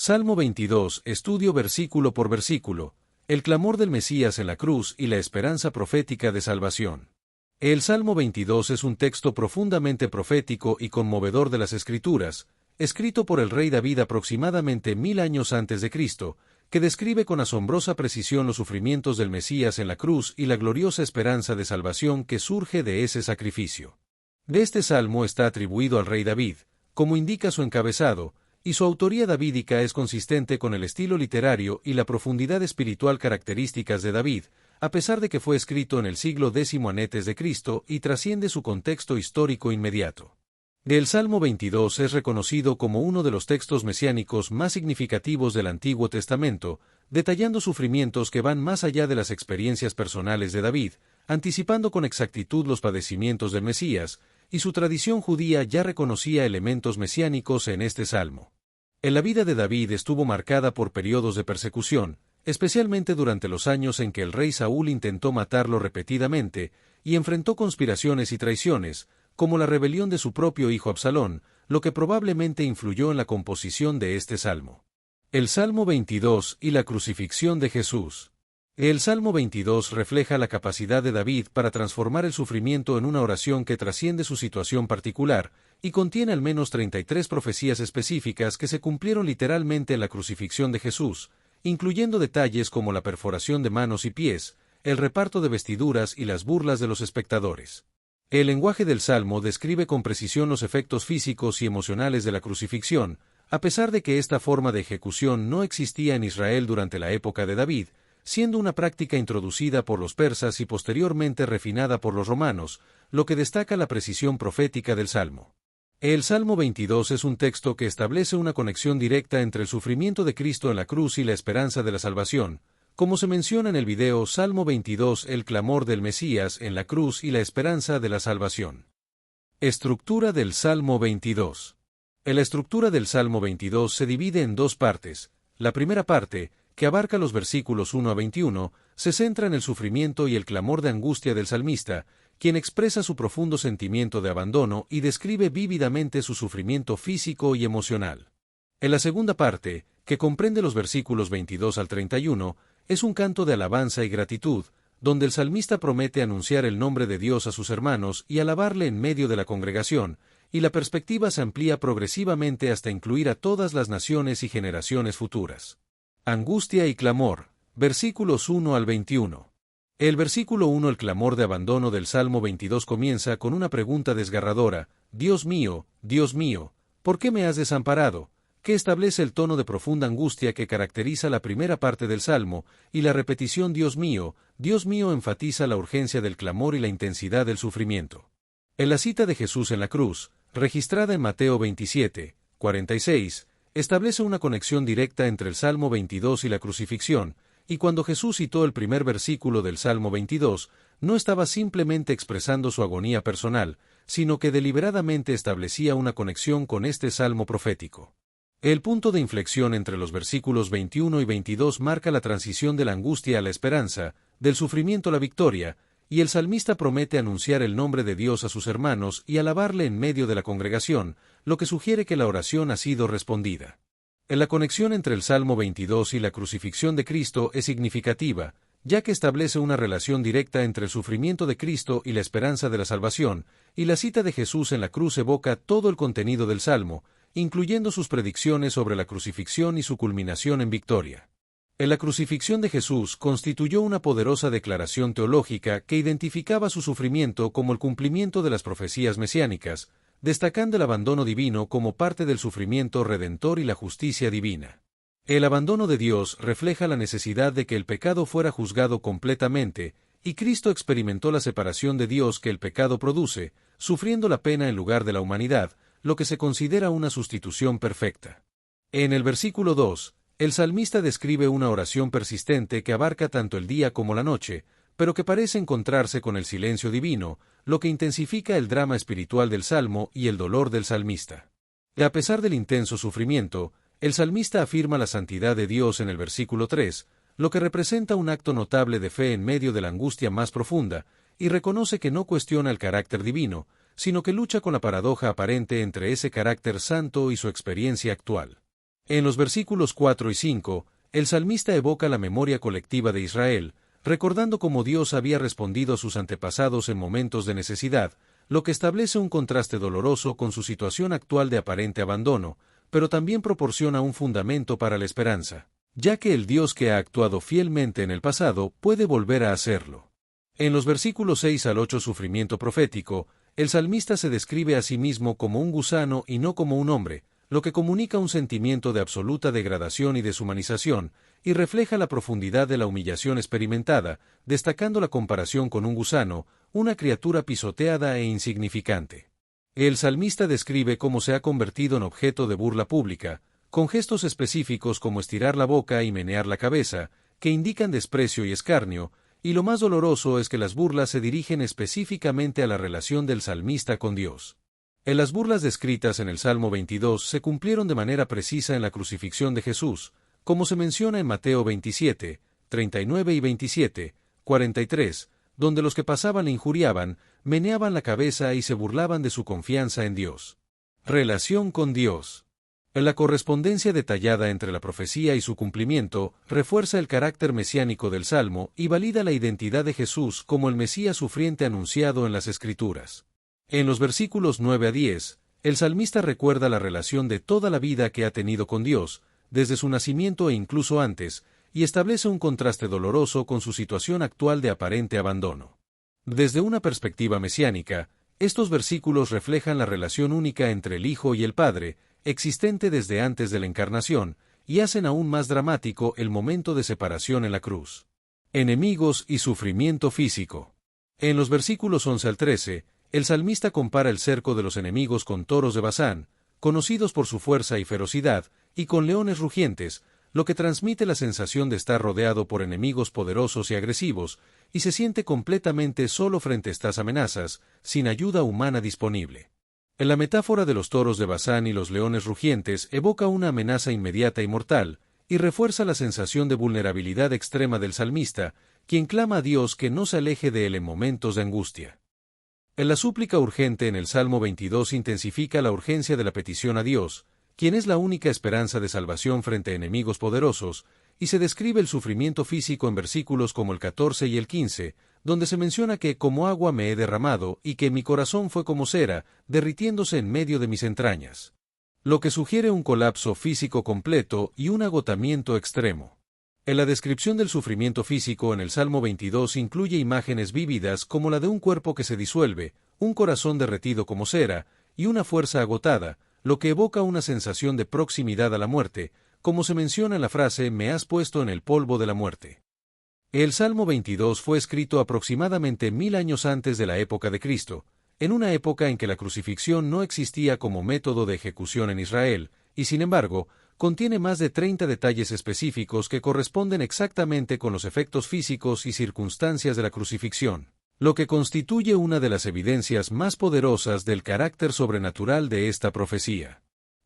Salmo 22, estudio versículo por versículo, el clamor del Mesías en la cruz y la esperanza profética de salvación. El Salmo 22 es un texto profundamente profético y conmovedor de las Escrituras, escrito por el rey David aproximadamente 1000 años antes de Cristo, que describe con asombrosa precisión los sufrimientos del Mesías en la cruz y la gloriosa esperanza de salvación que surge de ese sacrificio. De este salmo está atribuido al rey David, como indica su encabezado, y su autoría davídica es consistente con el estilo literario y la profundidad espiritual características de David, a pesar de que fue escrito en el siglo X antes de Cristo y trasciende su contexto histórico inmediato. El Salmo 22 es reconocido como uno de los textos mesiánicos más significativos del Antiguo Testamento, detallando sufrimientos que van más allá de las experiencias personales de David, anticipando con exactitud los padecimientos del Mesías, y su tradición judía ya reconocía elementos mesiánicos en este salmo. En la vida de David estuvo marcada por periodos de persecución, especialmente durante los años en que el rey Saúl intentó matarlo repetidamente y enfrentó conspiraciones y traiciones, como la rebelión de su propio hijo Absalón, lo que probablemente influyó en la composición de este salmo. El Salmo 22 y la crucifixión de Jesús. El Salmo 22 refleja la capacidad de David para transformar el sufrimiento en una oración que trasciende su situación particular, y contiene al menos 33 profecías específicas que se cumplieron literalmente en la crucifixión de Jesús, incluyendo detalles como la perforación de manos y pies, el reparto de vestiduras y las burlas de los espectadores. El lenguaje del Salmo describe con precisión los efectos físicos y emocionales de la crucifixión, a pesar de que esta forma de ejecución no existía en Israel durante la época de David, siendo una práctica introducida por los persas y posteriormente refinada por los romanos, lo que destaca la precisión profética del Salmo. El Salmo 22 es un texto que establece una conexión directa entre el sufrimiento de Cristo en la cruz y la esperanza de la salvación, como se menciona en el video Salmo 22, el clamor del Mesías en la cruz y la esperanza de la salvación. Estructura del Salmo 22. La estructura del Salmo 22 se divide en dos partes. La primera parte, que abarca los versículos 1 a 21, se centra en el sufrimiento y el clamor de angustia del salmista, quien expresa su profundo sentimiento de abandono y describe vívidamente su sufrimiento físico y emocional. En la segunda parte, que comprende los versículos 22 al 31, es un canto de alabanza y gratitud, donde el salmista promete anunciar el nombre de Dios a sus hermanos y alabarle en medio de la congregación, y la perspectiva se amplía progresivamente hasta incluir a todas las naciones y generaciones futuras. Angustia y clamor, versículos 1 al 21. El versículo 1, el clamor de abandono del Salmo 22 comienza con una pregunta desgarradora: Dios mío, ¿por qué me has desamparado?, que establece el tono de profunda angustia que caracteriza la primera parte del Salmo, y la repetición Dios mío, enfatiza la urgencia del clamor y la intensidad del sufrimiento. En la cita de Jesús en la cruz, registrada en Mateo 27, 46, establece una conexión directa entre el Salmo 22 y la crucifixión, y cuando Jesús citó el primer versículo del Salmo 22, no estaba simplemente expresando su agonía personal, sino que deliberadamente establecía una conexión con este salmo profético. El punto de inflexión entre los versículos 21 y 22 marca la transición de la angustia a la esperanza, del sufrimiento a la victoria, y el salmista promete anunciar el nombre de Dios a sus hermanos y alabarle en medio de la congregación, lo que sugiere que la oración ha sido respondida. La conexión entre el Salmo 22 y la crucifixión de Cristo es significativa, ya que establece una relación directa entre el sufrimiento de Cristo y la esperanza de la salvación, y la cita de Jesús en la cruz evoca todo el contenido del Salmo, incluyendo sus predicciones sobre la crucifixión y su culminación en victoria. La crucifixión de Jesús constituyó una poderosa declaración teológica que identificaba su sufrimiento como el cumplimiento de las profecías mesiánicas, destacando el abandono divino como parte del sufrimiento redentor y la justicia divina. El abandono de Dios refleja la necesidad de que el pecado fuera juzgado completamente, y Cristo experimentó la separación de Dios que el pecado produce, sufriendo la pena en lugar de la humanidad, lo que se considera una sustitución perfecta. En el versículo 2, el salmista describe una oración persistente que abarca tanto el día como la noche, pero que parece encontrarse con el silencio divino, lo que intensifica el drama espiritual del salmo y el dolor del salmista. A pesar del intenso sufrimiento, el salmista afirma la santidad de Dios en el versículo 3, lo que representa un acto notable de fe en medio de la angustia más profunda, y reconoce que no cuestiona el carácter divino, sino que lucha con la paradoja aparente entre ese carácter santo y su experiencia actual. En los versículos 4 y 5, el salmista evoca la memoria colectiva de Israel, recordando cómo Dios había respondido a sus antepasados en momentos de necesidad, lo que establece un contraste doloroso con su situación actual de aparente abandono, pero también proporciona un fundamento para la esperanza, ya que el Dios que ha actuado fielmente en el pasado puede volver a hacerlo. En los versículos 6 al 8 sufrimiento profético, el salmista se describe a sí mismo como un gusano y no como un hombre, lo que comunica un sentimiento de absoluta degradación y deshumanización, y refleja la profundidad de la humillación experimentada, destacando la comparación con un gusano, una criatura pisoteada e insignificante. El salmista describe cómo se ha convertido en objeto de burla pública, con gestos específicos como estirar la boca y menear la cabeza, que indican desprecio y escarnio, y lo más doloroso es que las burlas se dirigen específicamente a la relación del salmista con Dios. Las burlas descritas en el Salmo 22 se cumplieron de manera precisa en la crucifixión de Jesús, como se menciona en Mateo 27, 39 y 27, 43, donde los que pasaban le injuriaban, meneaban la cabeza y se burlaban de su confianza en Dios. Relación con Dios. La correspondencia detallada entre la profecía y su cumplimiento refuerza el carácter mesiánico del Salmo y valida la identidad de Jesús como el Mesías sufriente anunciado en las Escrituras. En los versículos 9 a 10, el salmista recuerda la relación de toda la vida que ha tenido con Dios, desde su nacimiento e incluso antes, y establece un contraste doloroso con su situación actual de aparente abandono. Desde una perspectiva mesiánica, estos versículos reflejan la relación única entre el Hijo y el Padre, existente desde antes de la encarnación, y hacen aún más dramático el momento de separación en la cruz. Enemigos y sufrimiento físico. En los versículos 11 al 13, el salmista compara el cerco de los enemigos con toros de Basán, conocidos por su fuerza y ferocidad, y con leones rugientes, lo que transmite la sensación de estar rodeado por enemigos poderosos y agresivos, y se siente completamente solo frente a estas amenazas, sin ayuda humana disponible. En la metáfora de los toros de Basán y los leones rugientes evoca una amenaza inmediata y mortal, y refuerza la sensación de vulnerabilidad extrema del salmista, quien clama a Dios que no se aleje de él en momentos de angustia. En la súplica urgente en el Salmo 22 intensifica la urgencia de la petición a Dios, quien es la única esperanza de salvación frente a enemigos poderosos, y se describe el sufrimiento físico en versículos como el 14 y el 15, donde se menciona que como agua me he derramado y que mi corazón fue como cera, derritiéndose en medio de mis entrañas. Lo que sugiere un colapso físico completo y un agotamiento extremo. En la descripción del sufrimiento físico en el Salmo 22 incluye imágenes vívidas como la de un cuerpo que se disuelve, un corazón derretido como cera, y una fuerza agotada, lo que evoca una sensación de proximidad a la muerte, como se menciona en la frase «me has puesto en el polvo de la muerte». El Salmo 22 fue escrito aproximadamente 1000 años antes de la época de Cristo, en una época en que la crucifixión no existía como método de ejecución en Israel, y sin embargo, contiene más de 30 detalles específicos que corresponden exactamente con los efectos físicos y circunstancias de la crucifixión, lo que constituye una de las evidencias más poderosas del carácter sobrenatural de esta profecía.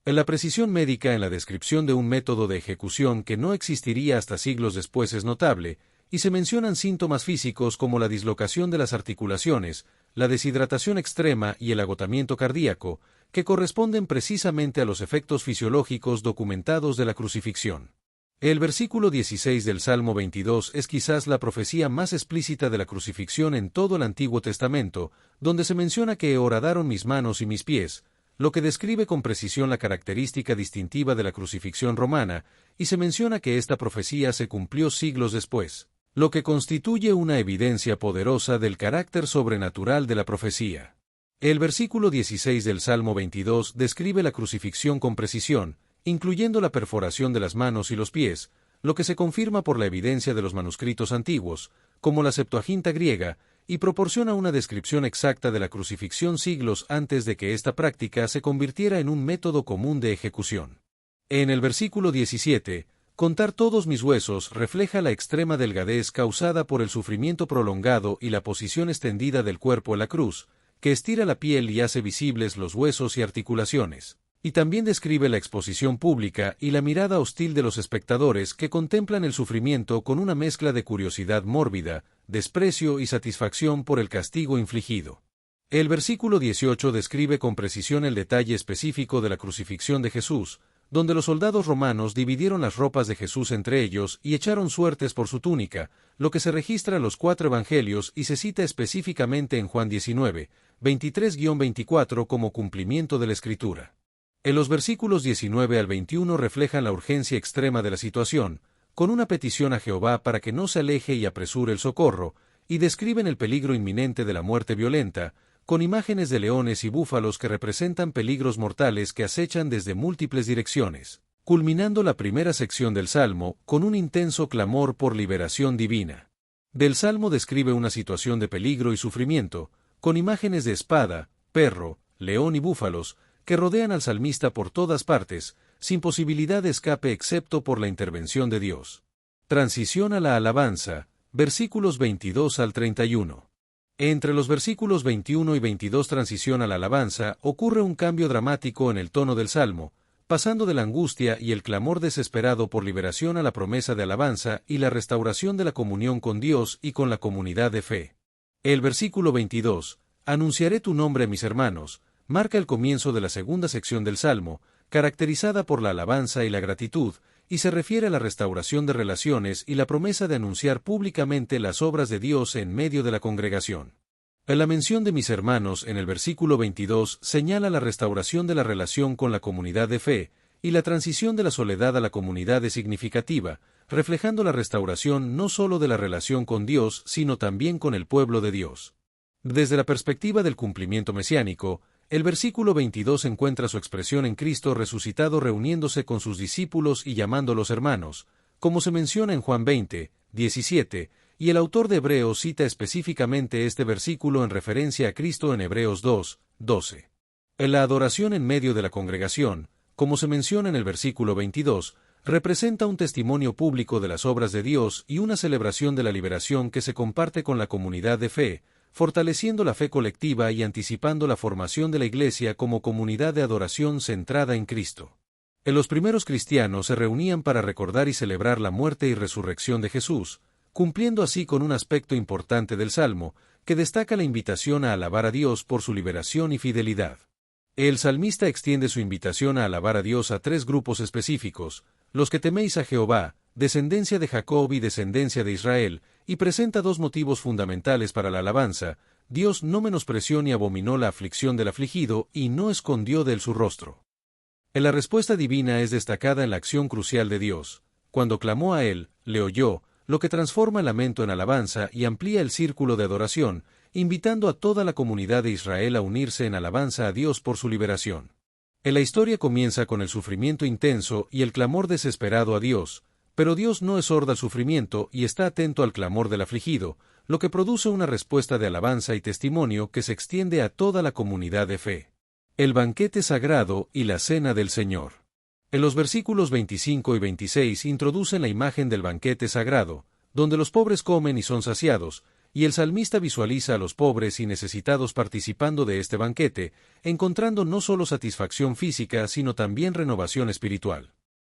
La precisión médica en la descripción de un método de ejecución que no existiría hasta siglos después es notable, y se mencionan síntomas físicos como la dislocación de las articulaciones, la deshidratación extrema y el agotamiento cardíaco, que corresponden precisamente a los efectos fisiológicos documentados de la crucifixión. El versículo 16 del Salmo 22 es quizás la profecía más explícita de la crucifixión en todo el Antiguo Testamento, donde se menciona que horadaron mis manos y mis pies, lo que describe con precisión la característica distintiva de la crucifixión romana, y se menciona que esta profecía se cumplió siglos después, lo que constituye una evidencia poderosa del carácter sobrenatural de la profecía. El versículo 16 del Salmo 22 describe la crucifixión con precisión, incluyendo la perforación de las manos y los pies, lo que se confirma por la evidencia de los manuscritos antiguos, como la Septuaginta griega, y proporciona una descripción exacta de la crucifixión siglos antes de que esta práctica se convirtiera en un método común de ejecución. En el versículo 17, contar todos mis huesos refleja la extrema delgadez causada por el sufrimiento prolongado y la posición extendida del cuerpo en la cruz, que estira la piel y hace visibles los huesos y articulaciones, y también describe la exposición pública y la mirada hostil de los espectadores que contemplan el sufrimiento con una mezcla de curiosidad mórbida, desprecio y satisfacción por el castigo infligido. El versículo 18 describe con precisión el detalle específico de la crucifixión de Jesús, donde los soldados romanos dividieron las ropas de Jesús entre ellos y echaron suertes por su túnica, lo que se registra en los 4 evangelios y se cita específicamente en Juan 19, 23-24 como cumplimiento de la Escritura. En los versículos 19 al 21 reflejan la urgencia extrema de la situación, con una petición a Jehová para que no se aleje y apresure el socorro, y describen el peligro inminente de la muerte violenta, con imágenes de leones y búfalos que representan peligros mortales que acechan desde múltiples direcciones, culminando la primera sección del Salmo con un intenso clamor por liberación divina. Del Salmo describe una situación de peligro y sufrimiento, con imágenes de espada, perro, león y búfalos, que rodean al salmista por todas partes, sin posibilidad de escape excepto por la intervención de Dios. Transición a la alabanza, versículos 22 al 31. Entre los versículos 21 y 22 transición a la alabanza ocurre un cambio dramático en el tono del Salmo, pasando de la angustia y el clamor desesperado por liberación a la promesa de alabanza y la restauración de la comunión con Dios y con la comunidad de fe. El versículo 22, anunciaré tu nombre a mis hermanos, marca el comienzo de la segunda sección del Salmo, caracterizada por la alabanza y la gratitud, y se refiere a la restauración de relaciones y la promesa de anunciar públicamente las obras de Dios en medio de la congregación. La mención de mis hermanos en el versículo 22 señala la restauración de la relación con la comunidad de fe, y la transición de la soledad a la comunidad es significativa, reflejando la restauración no solo de la relación con Dios, sino también con el pueblo de Dios. Desde la perspectiva del cumplimiento mesiánico, el versículo 22 encuentra su expresión en Cristo resucitado reuniéndose con sus discípulos y llamándolos hermanos, como se menciona en Juan 20, 17, y el autor de Hebreos cita específicamente este versículo en referencia a Cristo en Hebreos 2, 12. En la adoración en medio de la congregación, como se menciona en el versículo 22, representa un testimonio público de las obras de Dios y una celebración de la liberación que se comparte con la comunidad de fe, fortaleciendo la fe colectiva y anticipando la formación de la Iglesia como comunidad de adoración centrada en Cristo. Los primeros cristianos se reunían para recordar y celebrar la muerte y resurrección de Jesús, cumpliendo así con un aspecto importante del Salmo, que destaca la invitación a alabar a Dios por su liberación y fidelidad. El salmista extiende su invitación a alabar a Dios a 3 grupos específicos: los que teméis a Jehová, descendencia de Jacob y descendencia de Israel, y presenta 2 motivos fundamentales para la alabanza: Dios no menospreció ni abominó la aflicción del afligido y no escondió de él su rostro. La respuesta divina es destacada en la acción crucial de Dios. Cuando clamó a él, le oyó, lo que transforma el lamento en alabanza y amplía el círculo de adoración, invitando a toda la comunidad de Israel a unirse en alabanza a Dios por su liberación. La historia comienza con el sufrimiento intenso y el clamor desesperado a Dios, pero Dios no es sordo al sufrimiento y está atento al clamor del afligido, lo que produce una respuesta de alabanza y testimonio que se extiende a toda la comunidad de fe. El banquete sagrado y la cena del Señor. En los versículos 25 y 26 introducen la imagen del banquete sagrado, donde los pobres comen y son saciados, y el salmista visualiza a los pobres y necesitados participando de este banquete, encontrando no solo satisfacción física sino también renovación espiritual.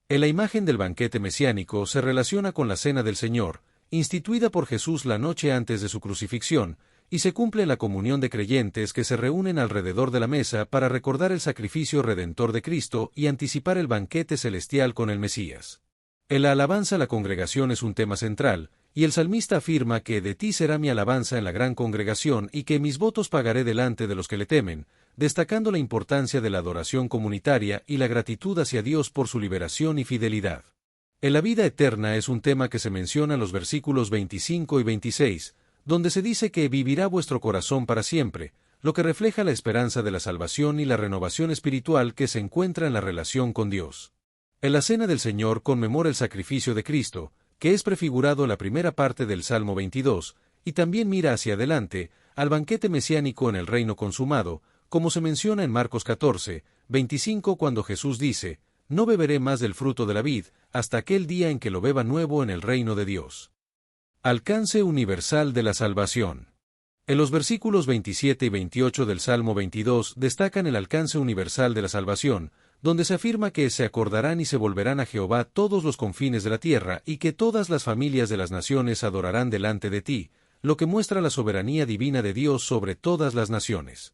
En la imagen del banquete mesiánico se relaciona con la Cena del Señor, instituida por Jesús la noche antes de su crucifixión, y se cumple en la comunión de creyentes que se reúnen alrededor de la mesa para recordar el sacrificio redentor de Cristo y anticipar el banquete celestial con el Mesías. En la alabanza la congregación es un tema central, y el salmista afirma que de ti será mi alabanza en la gran congregación y que mis votos pagaré delante de los que le temen, destacando la importancia de la adoración comunitaria y la gratitud hacia Dios por su liberación y fidelidad. En la vida eterna es un tema que se menciona en los versículos 25 y 26, donde se dice que vivirá vuestro corazón para siempre, lo que refleja la esperanza de la salvación y la renovación espiritual que se encuentra en la relación con Dios. En la Cena del Señor conmemora el sacrificio de Cristo, que es prefigurado en la primera parte del Salmo 22, y también mira hacia adelante, al banquete mesiánico en el reino consumado, como se menciona en Marcos 14, 25 cuando Jesús dice: «No beberé más del fruto de la vid, hasta aquel día en que lo beba nuevo en el reino de Dios». Alcance universal de la salvación. En los versículos 27 y 28 del Salmo 22 destacan el alcance universal de la salvación, donde se afirma que se acordarán y se volverán a Jehová todos los confines de la tierra y que todas las familias de las naciones adorarán delante de ti, lo que muestra la soberanía divina de Dios sobre todas las naciones.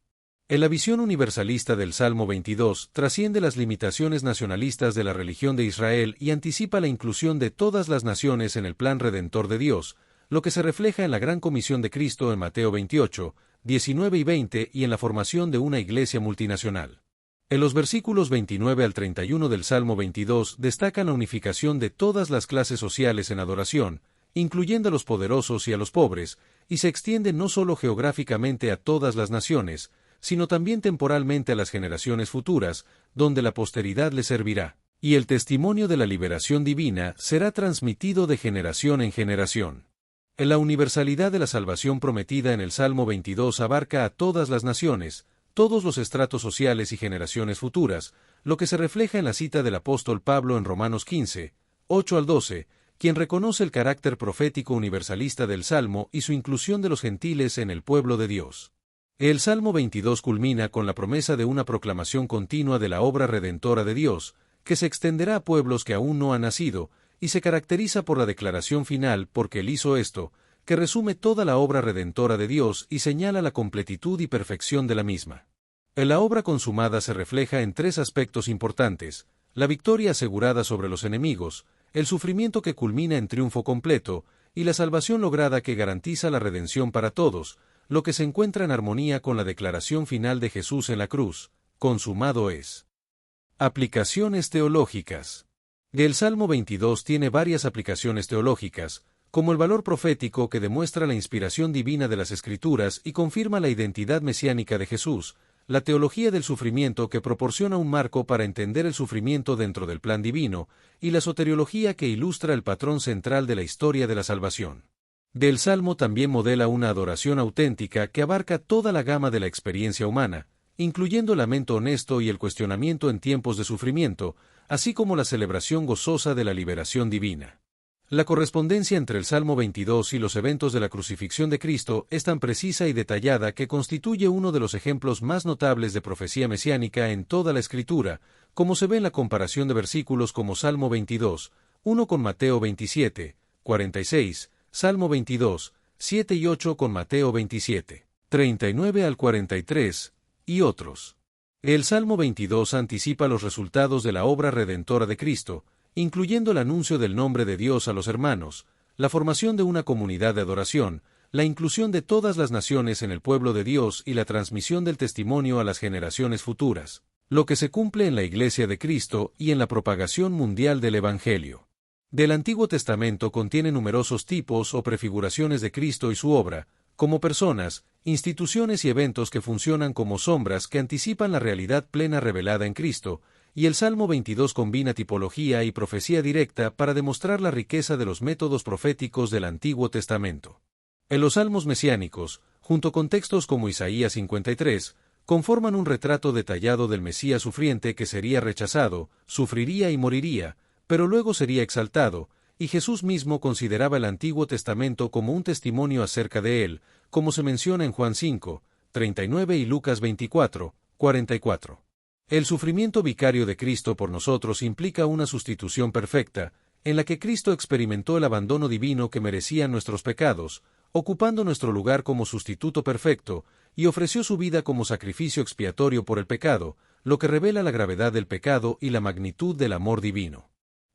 En la visión universalista del Salmo 22, trasciende las limitaciones nacionalistas de la religión de Israel y anticipa la inclusión de todas las naciones en el plan redentor de Dios, lo que se refleja en la gran comisión de Cristo en Mateo 28, 19 y 20 y en la formación de una iglesia multinacional. En los versículos 29 al 31 del Salmo 22 destacan la unificación de todas las clases sociales en adoración, incluyendo a los poderosos y a los pobres, y se extiende no solo geográficamente a todas las naciones, sino también temporalmente a las generaciones futuras, donde la posteridad le servirá, y el testimonio de la liberación divina será transmitido de generación en generación. La universalidad de la salvación prometida en el Salmo 22 abarca a todas las naciones, todos los estratos sociales y generaciones futuras, lo que se refleja en la cita del apóstol Pablo en Romanos 15, 8 al 12, quien reconoce el carácter profético universalista del Salmo y su inclusión de los gentiles en el pueblo de Dios. El Salmo 22 culmina con la promesa de una proclamación continua de la obra redentora de Dios, que se extenderá a pueblos que aún no han nacido, y se caracteriza por la declaración final porque Él hizo esto, que resume toda la obra redentora de Dios y señala la completitud y perfección de la misma. La obra consumada se refleja en tres aspectos importantes: la victoria asegurada sobre los enemigos, el sufrimiento que culmina en triunfo completo, y la salvación lograda que garantiza la redención para todos, lo que se encuentra en armonía con la declaración final de Jesús en la cruz: consumado es. Aplicaciones teológicas. El Salmo 22 tiene varias aplicaciones teológicas, como el valor profético que demuestra la inspiración divina de las Escrituras y confirma la identidad mesiánica de Jesús, la teología del sufrimiento que proporciona un marco para entender el sufrimiento dentro del plan divino, y la soteriología que ilustra el patrón central de la historia de la salvación. Del Salmo también modela una adoración auténtica que abarca toda la gama de la experiencia humana, incluyendo el lamento honesto y el cuestionamiento en tiempos de sufrimiento, así como la celebración gozosa de la liberación divina. La correspondencia entre el Salmo 22 y los eventos de la crucifixión de Cristo es tan precisa y detallada que constituye uno de los ejemplos más notables de profecía mesiánica en toda la Escritura, como se ve en la comparación de versículos como Salmo 22, 1 con Mateo 27, 46, Salmo 22, 7 y 8 con Mateo 27, 39 al 43, y otros. El Salmo 22 anticipa los resultados de la obra redentora de Cristo, incluyendo el anuncio del nombre de Dios a los hermanos, la formación de una comunidad de adoración, la inclusión de todas las naciones en el pueblo de Dios y la transmisión del testimonio a las generaciones futuras, lo que se cumple en la Iglesia de Cristo y en la propagación mundial del Evangelio. Del Antiguo Testamento contiene numerosos tipos o prefiguraciones de Cristo y su obra, como personas, instituciones y eventos que funcionan como sombras que anticipan la realidad plena revelada en Cristo, y el Salmo 22 combina tipología y profecía directa para demostrar la riqueza de los métodos proféticos del Antiguo Testamento. En los salmos mesiánicos, junto con textos como Isaías 53, conforman un retrato detallado del Mesías sufriente que sería rechazado, sufriría y moriría, pero luego sería exaltado, y Jesús mismo consideraba el Antiguo Testamento como un testimonio acerca de él, como se menciona en Juan 5, 39 y Lucas 24, 44. El sufrimiento vicario de Cristo por nosotros implica una sustitución perfecta, en la que Cristo experimentó el abandono divino que merecían nuestros pecados, ocupando nuestro lugar como sustituto perfecto, y ofreció su vida como sacrificio expiatorio por el pecado, lo que revela la gravedad del pecado y la magnitud del amor divino.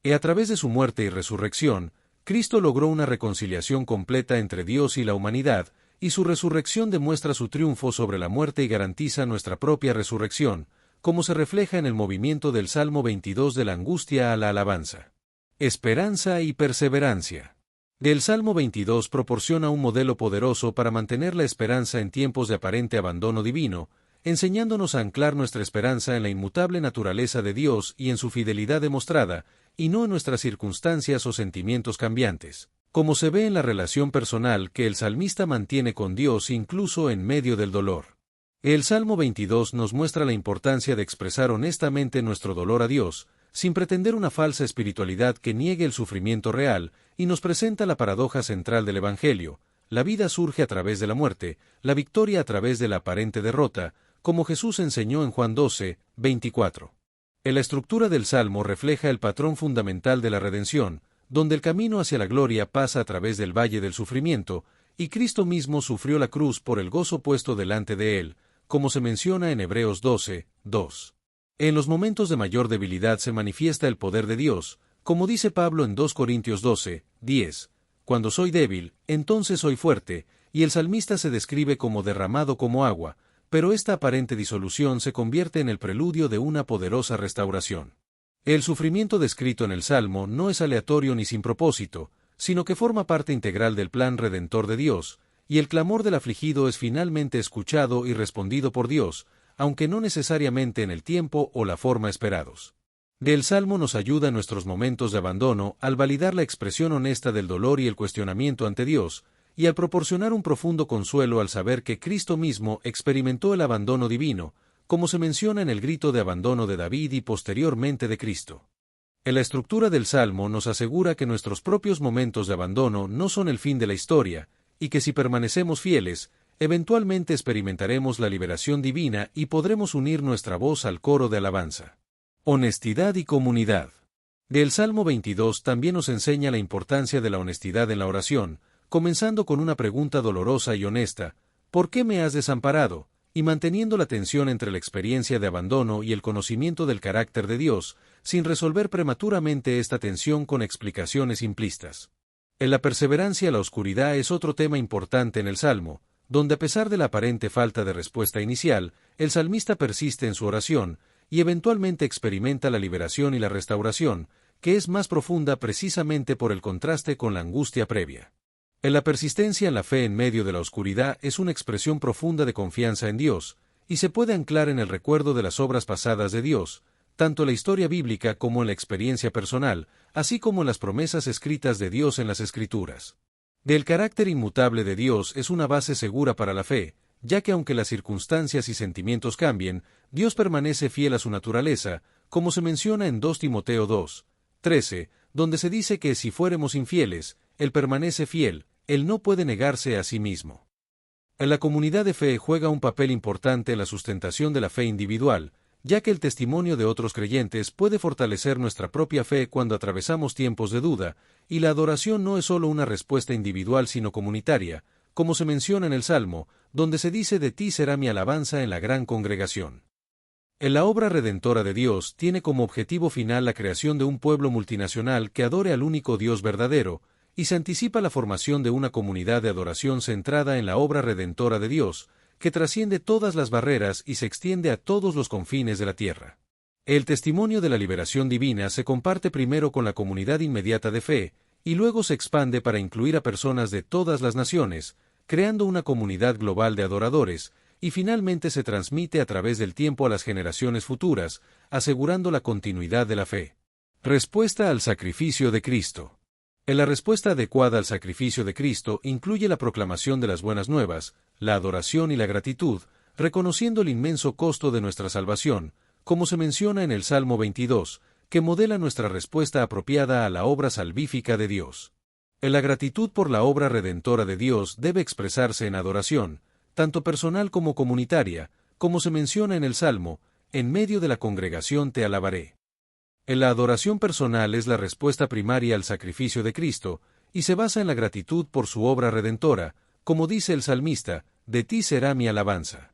Y a través de su muerte y resurrección, Cristo logró una reconciliación completa entre Dios y la humanidad, y su resurrección demuestra su triunfo sobre la muerte y garantiza nuestra propia resurrección, como se refleja en el movimiento del Salmo 22 de la angustia a la alabanza. Esperanza y perseverancia. El Salmo 22 proporciona un modelo poderoso para mantener la esperanza en tiempos de aparente abandono divino, enseñándonos a anclar nuestra esperanza en la inmutable naturaleza de Dios y en su fidelidad demostrada, y no en nuestras circunstancias o sentimientos cambiantes, como se ve en la relación personal que el salmista mantiene con Dios incluso en medio del dolor. El Salmo 22 nos muestra la importancia de expresar honestamente nuestro dolor a Dios, sin pretender una falsa espiritualidad que niegue el sufrimiento real, y nos presenta la paradoja central del Evangelio: la vida surge a través de la muerte, la victoria a través de la aparente derrota, como Jesús enseñó en Juan 12, 24. La estructura del Salmo refleja el patrón fundamental de la redención, donde el camino hacia la gloria pasa a través del valle del sufrimiento, y Cristo mismo sufrió la cruz por el gozo puesto delante de él, como se menciona en Hebreos 12, 2. En los momentos de mayor debilidad se manifiesta el poder de Dios, como dice Pablo en 2 Corintios 12, 10. Cuando soy débil, entonces soy fuerte, y el salmista se describe como derramado como agua, pero esta aparente disolución se convierte en el preludio de una poderosa restauración. El sufrimiento descrito en el Salmo no es aleatorio ni sin propósito, sino que forma parte integral del plan redentor de Dios, y el clamor del afligido es finalmente escuchado y respondido por Dios, aunque no necesariamente en el tiempo o la forma esperados. El Salmo nos ayuda en nuestros momentos de abandono al validar la expresión honesta del dolor y el cuestionamiento ante Dios, y al proporcionar un profundo consuelo al saber que Cristo mismo experimentó el abandono divino, como se menciona en el grito de abandono de David y posteriormente de Cristo. En la estructura del Salmo nos asegura que nuestros propios momentos de abandono no son el fin de la historia, y que si permanecemos fieles, eventualmente experimentaremos la liberación divina y podremos unir nuestra voz al coro de alabanza. Honestidad y comunidad. El Salmo 22 también nos enseña la importancia de la honestidad en la oración, comenzando con una pregunta dolorosa y honesta: ¿por qué me has desamparado? Y manteniendo la tensión entre la experiencia de abandono y el conocimiento del carácter de Dios, sin resolver prematuramente esta tensión con explicaciones simplistas. En la perseverancia a la oscuridad es otro tema importante en el Salmo, donde a pesar de la aparente falta de respuesta inicial, el salmista persiste en su oración, y eventualmente experimenta la liberación y la restauración, que es más profunda precisamente por el contraste con la angustia previa. La persistencia en la fe en medio de la oscuridad es una expresión profunda de confianza en Dios, y se puede anclar en el recuerdo de las obras pasadas de Dios, tanto en la historia bíblica como en la experiencia personal, así como en las promesas escritas de Dios en las Escrituras. El carácter inmutable de Dios es una base segura para la fe, ya que aunque las circunstancias y sentimientos cambien, Dios permanece fiel a su naturaleza, como se menciona en 2 Timoteo 2, 13, donde se dice que si fuéramos infieles, Él permanece fiel, Él no puede negarse a sí mismo. La comunidad de fe juega un papel importante en la sustentación de la fe individual, ya que el testimonio de otros creyentes puede fortalecer nuestra propia fe cuando atravesamos tiempos de duda, y la adoración no es solo una respuesta individual sino comunitaria, como se menciona en el Salmo, donde se dice: de ti será mi alabanza en la gran congregación. La obra redentora de Dios tiene como objetivo final la creación de un pueblo multinacional que adore al único Dios verdadero, y se anticipa la formación de una comunidad de adoración centrada en la obra redentora de Dios, que trasciende todas las barreras y se extiende a todos los confines de la tierra. El testimonio de la liberación divina se comparte primero con la comunidad inmediata de fe, y luego se expande para incluir a personas de todas las naciones, creando una comunidad global de adoradores, y finalmente se transmite a través del tiempo a las generaciones futuras, asegurando la continuidad de la fe. Respuesta al sacrificio de Cristo. La respuesta adecuada al sacrificio de Cristo incluye la proclamación de las buenas nuevas, la adoración y la gratitud, reconociendo el inmenso costo de nuestra salvación, como se menciona en el Salmo 22, que modela nuestra respuesta apropiada a la obra salvífica de Dios. La gratitud por la obra redentora de Dios debe expresarse en adoración, tanto personal como comunitaria, como se menciona en el Salmo: en medio de la congregación te alabaré. La adoración personal es la respuesta primaria al sacrificio de Cristo, y se basa en la gratitud por su obra redentora, como dice el salmista: de ti será mi alabanza.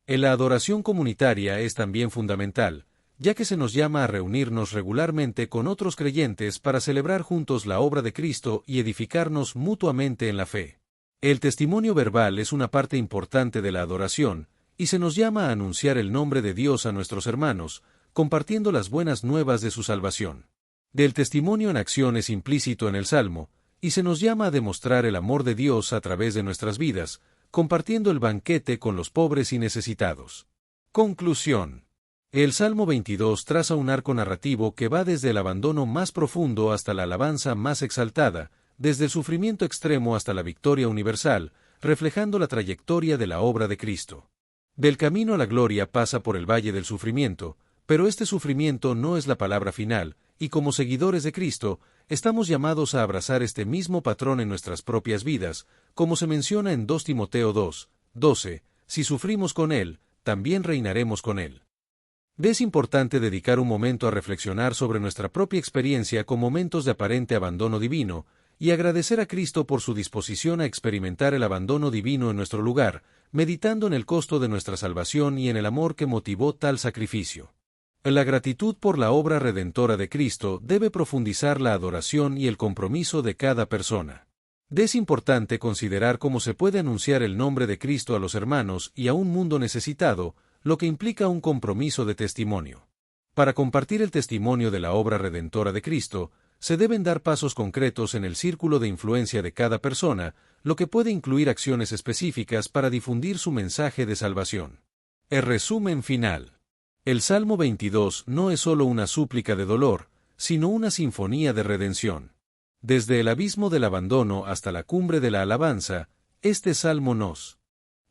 La adoración comunitaria es también fundamental, ya que se nos llama a reunirnos regularmente con otros creyentes para celebrar juntos la obra de Cristo y edificarnos mutuamente en la fe. El testimonio verbal es una parte importante de la adoración, y se nos llama a anunciar el nombre de Dios a nuestros hermanos, compartiendo las buenas nuevas de su salvación. Del testimonio en acción es implícito en el Salmo, y se nos llama a demostrar el amor de Dios a través de nuestras vidas, compartiendo el banquete con los pobres y necesitados. Conclusión. El Salmo 22 traza un arco narrativo que va desde el abandono más profundo hasta la alabanza más exaltada, desde el sufrimiento extremo hasta la victoria universal, reflejando la trayectoria de la obra de Cristo. Del camino a la gloria pasa por el valle del sufrimiento, pero este sufrimiento no es la palabra final, y como seguidores de Cristo, estamos llamados a abrazar este mismo patrón en nuestras propias vidas, como se menciona en 2 Timoteo 2, 12, si sufrimos con Él, también reinaremos con Él. Es importante dedicar un momento a reflexionar sobre nuestra propia experiencia con momentos de aparente abandono divino, y agradecer a Cristo por su disposición a experimentar el abandono divino en nuestro lugar, meditando en el costo de nuestra salvación y en el amor que motivó tal sacrificio. La gratitud por la obra redentora de Cristo debe profundizar la adoración y el compromiso de cada persona. Es importante considerar cómo se puede anunciar el nombre de Cristo a los hermanos y a un mundo necesitado, lo que implica un compromiso de testimonio. Para compartir el testimonio de la obra redentora de Cristo, se deben dar pasos concretos en el círculo de influencia de cada persona, lo que puede incluir acciones específicas para difundir su mensaje de salvación. El resumen final. El Salmo 22 no es solo una súplica de dolor, sino una sinfonía de redención. Desde el abismo del abandono hasta la cumbre de la alabanza, este salmo nos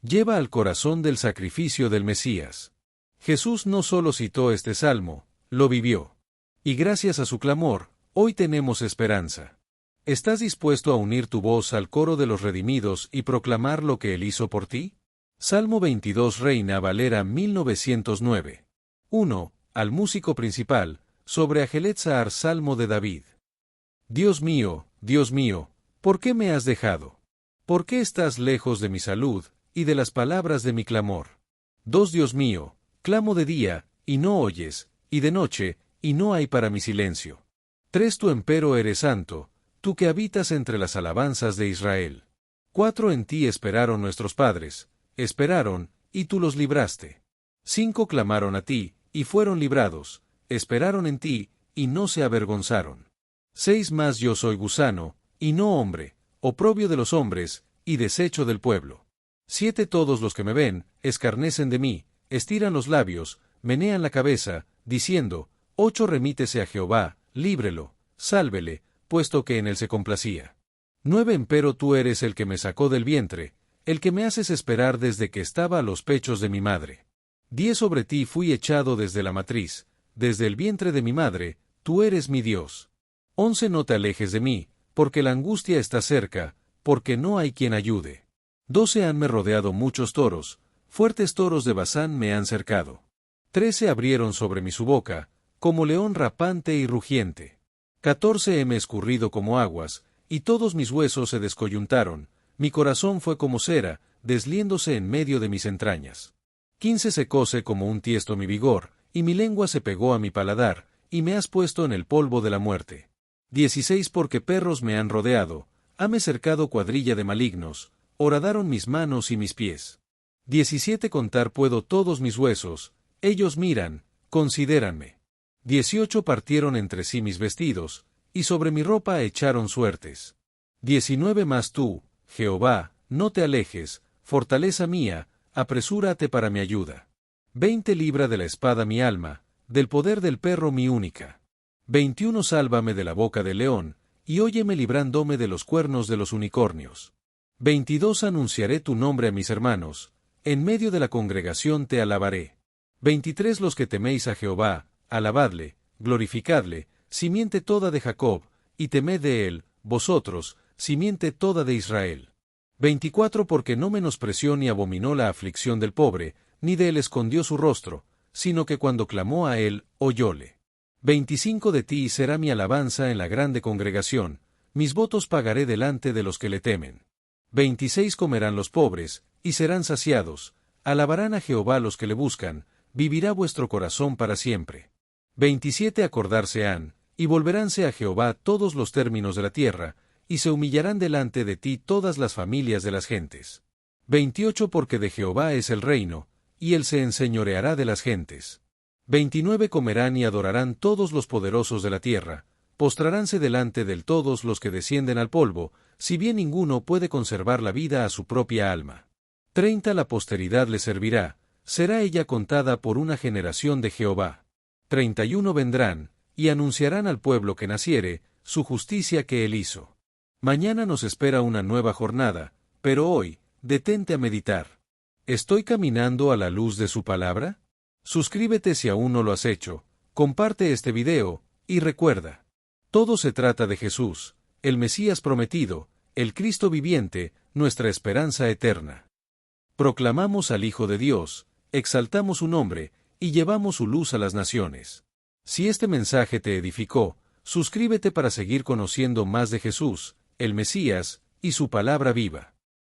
lleva al corazón del sacrificio del Mesías. Jesús no solo citó este salmo, lo vivió. Y gracias a su clamor, hoy tenemos esperanza. ¿Estás dispuesto a unir tu voz al coro de los redimidos y proclamar lo que Él hizo por ti? Salmo 22 Reina Valera 1909. 1. Al músico principal, sobre Ajelet Zahar Salmo de David. Dios mío, ¿por qué me has dejado? ¿Por qué estás lejos de mi salud, y de las palabras de mi clamor? 2. Dios mío, clamo de día, y no oyes, y de noche, y no hay para mi silencio. 3. Tú empero eres santo, tú que habitas entre las alabanzas de Israel. 4. En ti esperaron nuestros padres, esperaron, y tú los libraste. 5. Clamaron a ti, y fueron librados, esperaron en ti, y no se avergonzaron. 6. Mas yo soy gusano, y no hombre, oprobio de los hombres, y desecho del pueblo. 7. Todos los que me ven, escarnecen de mí, estiran los labios, menean la cabeza, diciendo, 8. Remítese a Jehová, líbrelo, sálvele, puesto que en él se complacía. 9. Empero tú eres el que me sacó del vientre, el que me haces esperar desde que estaba a los pechos de mi madre. 10. Sobre ti fui echado desde la matriz, desde el vientre de mi madre, tú eres mi Dios. 11. No te alejes de mí, porque la angustia está cerca, porque no hay quien ayude. 12. Hanme rodeado muchos toros, fuertes toros de Basán me han cercado. 13. Abrieron sobre mí su boca, como león rapante y rugiente. 14. Heme escurrido como aguas, y todos mis huesos se descoyuntaron, mi corazón fue como cera, desliéndose en medio de mis entrañas. 15. Secóse como un tiesto mi vigor, y mi lengua se pegó a mi paladar, y me has puesto en el polvo de la muerte. 16. Porque perros me han rodeado, hame cercado cuadrilla de malignos, horadaron mis manos y mis pies. 17. Contar puedo todos mis huesos, ellos miran, considéranme. 18. Partieron entre sí mis vestidos, y sobre mi ropa echaron suertes. 19. Mas tú, Jehová, no te alejes, fortaleza mía, apresúrate para mi ayuda. 20. Libra de la espada mi alma, del poder del perro mi única. 21. Sálvame de la boca del león, y óyeme librándome de los cuernos de los unicornios. 22. Anunciaré tu nombre a mis hermanos, en medio de la congregación te alabaré. 23. Los que teméis a Jehová, alabadle, glorificadle, simiente toda de Jacob, y temed de él, vosotros, simiente toda de Israel. 24. Porque no menospreció ni abominó la aflicción del pobre, ni de él escondió su rostro, sino que cuando clamó a él, oyóle. 25. De ti será mi alabanza en la grande congregación, mis votos pagaré delante de los que le temen. 26. Comerán los pobres, y serán saciados, alabarán a Jehová los que le buscan, vivirá vuestro corazón para siempre. 27. Acordarse han, y volveránse a Jehová todos los términos de la tierra, y se humillarán delante de ti todas las familias de las gentes. 28. Porque de Jehová es el reino, y él se enseñoreará de las gentes. 29. Comerán y adorarán todos los poderosos de la tierra, postraránse delante de él todos los que descienden al polvo, si bien ninguno puede conservar la vida a su propia alma. 30. La posteridad le servirá, será ella contada por una generación de Jehová. 31. Vendrán, y anunciarán al pueblo que naciere, su justicia que él hizo. Mañana nos espera una nueva jornada, pero hoy, detente a meditar. ¿Estoy caminando a la luz de su palabra? Suscríbete si aún no lo has hecho, comparte este video, y recuerda. Todo se trata de Jesús, el Mesías prometido, el Cristo viviente, nuestra esperanza eterna. Proclamamos al Hijo de Dios, exaltamos su nombre, y llevamos su luz a las naciones. Si este mensaje te edificó, suscríbete para seguir conociendo más de Jesús, el Mesías, y su palabra viva.